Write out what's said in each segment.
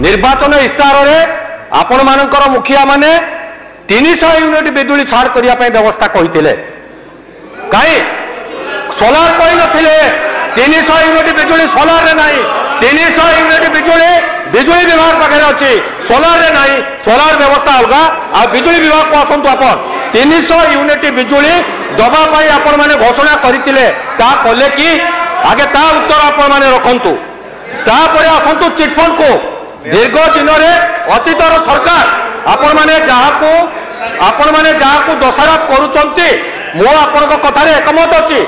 निर्वाचन इस्ताहार आपण मानकर मुखिया माने 300 यूनिट बिजुली छाड़ करने व्यवस्था कहते कहीं सोलार कही नथिले 300 यूनिट बिजुली सोलार रे नहीं 300 यूनिट बिजुली बिजुली विभाग पाखे अच्छी सोलार रे नहीं सोलार व्यवस्था अलग आ बिजुली विभाग को आसतु आप 300 यूनिट बिजुली दवाई आपण मैंने घोषणा करते कले कि आगे ता उत्तर आपण मैंने रखु तापर आसतु चिटफंड को दीर्घ दिन में अतीतर सरकार आपण मैंने जहाँ को दोषारोप करुँचे मो आपण कथार एकमत अच्छी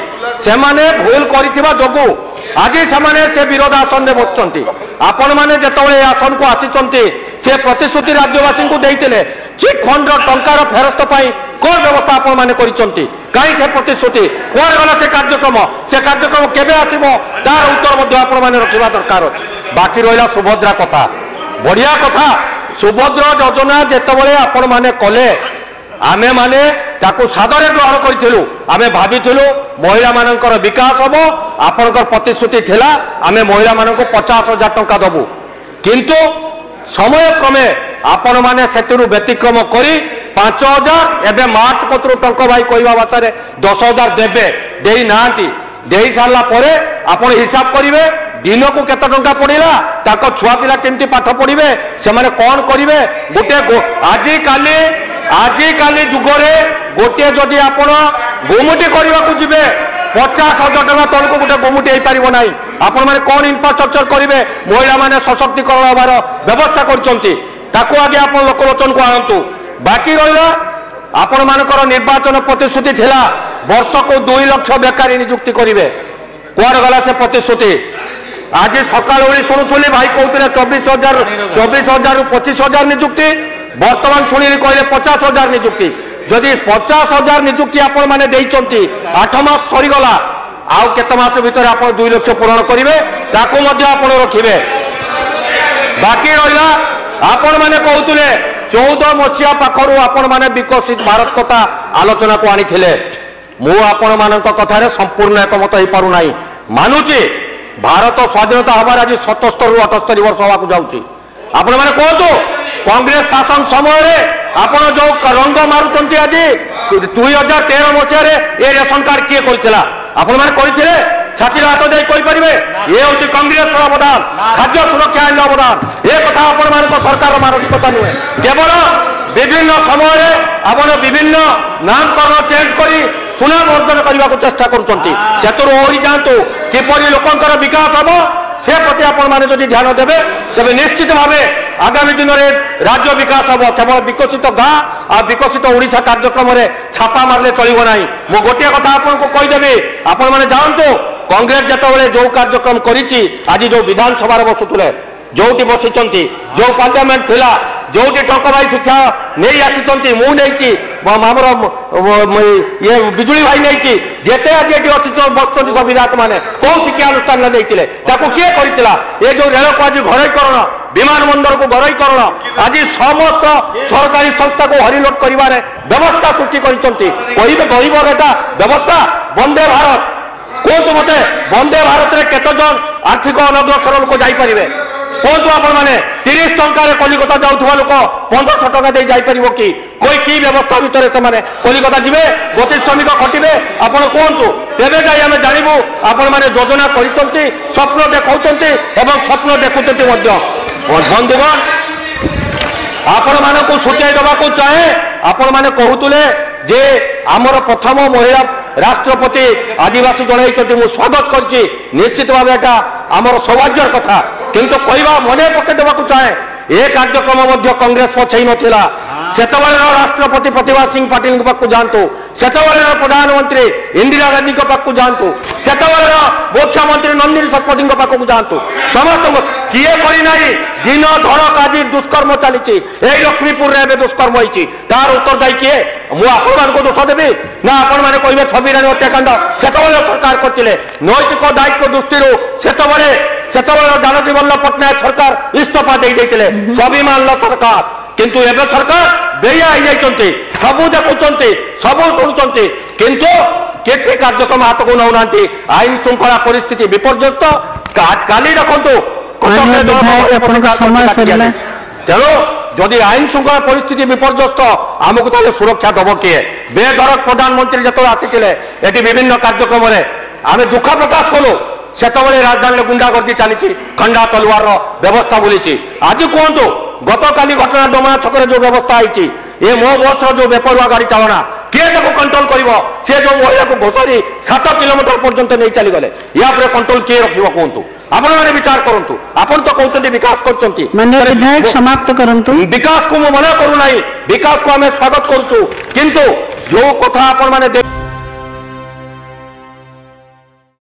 से भूल करिथिबा जोगु आज से विरोध आसन में बसुंट आपण मैंने जिते आसन को आसी से प्रतिश्रुति राज्यवासी को देते चिटफंड टंकार फेरस्त कौन व्यवस्था आपण मैंने कहीं से प्रतिश्रुति कौन गला से कार्यक्रम केबे आसीबो तार उत्तर आपण मैंने रखा दरकार अच्छे बाकी रहा सुभद्रा कथा बढ़िया कथा सुभद्रा योजना जितेबाला आपण मैंने कले आमे माने ताकू सादरे ग्रहण करूँ आमे भाविलु महिला मानकर विकास हम आपणकर प्रतिश्रुति थिला आमे महिला मानक 50,000 टंका दबु किंतु समय क्रमे आपण माने सेतिरु व्यतिक्रम करी 5,000 एबे मार्च पत्र टंका भाई कहवा भाषा 10,000 देबे देई नांती देई सारला परे आपण हिसाब करिवे दिन को केते टंका पड़िला ताको छुआ पिला केमती पाठ पढ़िबे से माने कोन करिवे गोटे आजी काली जुगरे गोटे जदि आपण गोमुटी करने को जीवे 50,000 टका तलक गोटे गोमुटी हो पार ना आपण मैंने कौन इनफ्रास्ट्रक्चर करेंगे महिला माने सशक्तिकरण हबार व्यवस्था करते आगे आप लोकलोचन को आणतु बाकी रहा आपण मानकर निर्वाचन प्रतिश्रुति थिला वर्ष को 2 लाख बेकारी नियुक्ति करेंगे कुआड़ गला से प्रतिश्रुति आज सकाल शुणुली भाई कहते 24,000 रू 25,000 नियुक्ति वर्तमान शुणी कहले 50,000 नियुक्ति जदि 50,000 नियुक्ति आपण मैंने 8 मास सरीगला आउ केत मास भीतर आप 2 लाख पूरण करेंगे ताकू रखिए बाकी रहा आपण मैंने कहते 14 मसीहा पाखर आपण मैंने विकसित भारत कथा आलोचना को आनी मु आपण मान कथार संपूर्ण एकमत हो पारना मानुची भारत स्वाधीनता हमारे आज 77 रू 78 वर्ष हवा जाऊँगी आपण मैंने कहतु कांग्रेस शासन समय आपण जो रंग मारुंट आज 2013 मसीह ये रेशन कार्ड किए करथिला आपण माने करथिले छाती हाथ दे कहिपारिबे ये होची कांग्रेस अवदान खाद्य सुरक्षा आईन अवदान ए कथा आपण माने सरकार मानसिकता नुहे केवल विभिन्न समय आपण विभिन्न नामकरण चेंज करी सुनाम अर्जन करने को चेष्टा करुँच ओरी जातु किपरि लोकंकर विकास हम से प्रति आपण माने जदि ध्यान देवे तेज निश्चित भाव आगामी दिन में राज्य विकास हम केवल विकसित गाँ आ विकसित ओडिशा कार्यक्रम में छापा मारले चलो ना मु गोटे कथा आपको कहीदेवी आपण मैंने जानतु कांग्रेस जिते जो कार्यक्रम करी आज जो विधानसभा बसुले जो बसी जो पार्लियामेंट थिला जो टंका भाई शिक्षा नहीं आसी मुझे ये बिजुली भाई नहीं जेते आज ये बस संविधायक मैंने कौ शिक्षानुष्ठान नहीं किए किए करता ये जो रेल को आज घरोईकरण विमान बंदर को घरोईकरण आज समस्त सरकारी संस्था को हरिलोट कर व्यवस्था सृष्टि कर गरीब रेटा व्यवस्था वंदे भारत कहतु मत वंदे भारत में केत जन आर्थिक अनग्रसर लोक जापरेंगे कहतु आपण मैंने 30 टंकार कलिकता जाऊा लोक 1500 टका दे जापर कि कोई की व्यवस्था भितर से कलिकता जी गति श्रमिक खटिबे आपण कहतु तेरे जाई आम जानबू आपण मैंने योजना कर स्वप्न देखा स्वप्न देखुं बंधुगण आपण मानक सूचाई देवाक चाहे आपण मैंने कहते जे आमर प्रथम महिला राष्ट्रपति आदिवासी जन मु स्वागत कर निश्चित भाव आमर सौभाग्य कथा किंतु कहवा मन पके देवाक चाहे ए कार्यक्रम कांग्रेस पछई नथिला सेतबेले राष्ट्रपति प्रतिभा सिंह पाटिल पाक जातु सेतबेले प्रधानमंत्री इंदिरा गांधी पाक जातु सेतबेले मुख्यमंत्री नंदिनी शतपथी पाक जातु समस्त किए करना दिन धड़क आज दुष्कर्म चली लक्ष्मीपुर में दुष्कर्म होती तार उत्तरदायी किए मुझे दोष देवी ना आपण मैंने कहे छबिरानी हत्याकांड सेतबेले सरकार करते नैतिक दायित्व दृष्टि सेतबेले दानकी वल्लभ पट्टनायक सरकार इस्तीफा देते स्वाभिमान सरकार किंतु एवं सरकार बेया हो सबू देखुं सबू शुणुंट किंतु किसी कार्यक्रम हाथ को नौना आईन श्रृंखला परिस्थिति विपर्यस्त काली देखु ତେଣୁ ଯଦି ଆଇନ ଶୃଙ୍ଖଳା ପରିସ୍ଥିତି ବିପର୍ଯ୍ୟସ୍ତ ଆମକୁ ତାହେଲେ ସୁରକ୍ଷା ଦବ କିଏ? ବେଧରକ ପ୍ରଧାନମନ୍ତ୍ରୀ ଯେତେବେଳେ ଆସିଥିଲେ ଏଠି ବିଭିନ୍ନ କାର୍ଯ୍ୟକ୍ରମରେ ଆମେ ଦୁଃଖ ପ୍ରକାଶ କଲୁ। ସେତେବେଳେ ରାଜଧାନୀରେ ଗୁଣ୍ଡାଗର୍ଦ୍ଦି ଚାଲିଛି, ଖଣ୍ଡା ତଲୱାରର ବ୍ୟବସ୍ଥା ବୁଲିଛି। ଆଜି କୁହନ୍ତୁ, ଗତକାଲି ଘଟଣା ଡମଣା ଛକରେ ଯୋଉ ବ୍ୟବସ୍ଥା ହେଇଛି, ଏ ମୋ ବସର ଯୋଉ ବେପରୁଆ ଗାଡି ଚାଳନା, କିଏ ତାକୁ କଣ୍ଟ୍ରୋଲ କରିବ? ସେ ଯୋଉ ମହିଳାକୁ ଘୋଷାରି 7 କିଲୋମିଟର ପର୍ଯ୍ୟନ୍ତ ନେଇ ଚାଲିଗଲେ, ୟା ଉପରେ କଣ୍ଟ୍ରୋଲ କିଏ ରଖିବ କୁହନ୍ତୁ? ଆପଣମାନେ ବିଚାର କରନ୍ତୁ। ଆପଣ ତ କହୁଛନ୍ତି ବିକାଶ କରୁଛନ୍ତି, ସମାପ୍ତ କରନ୍ତୁ। ବିକାଶକୁ ମୁଁ ମନା କରୁନାହିଁ, ବିକାଶକୁ ଆମେ ସ୍ୱାଗତ କରୁଛୁ, କିନ୍ତୁ ଯୋଉ କଥା ଆପଣମାନେ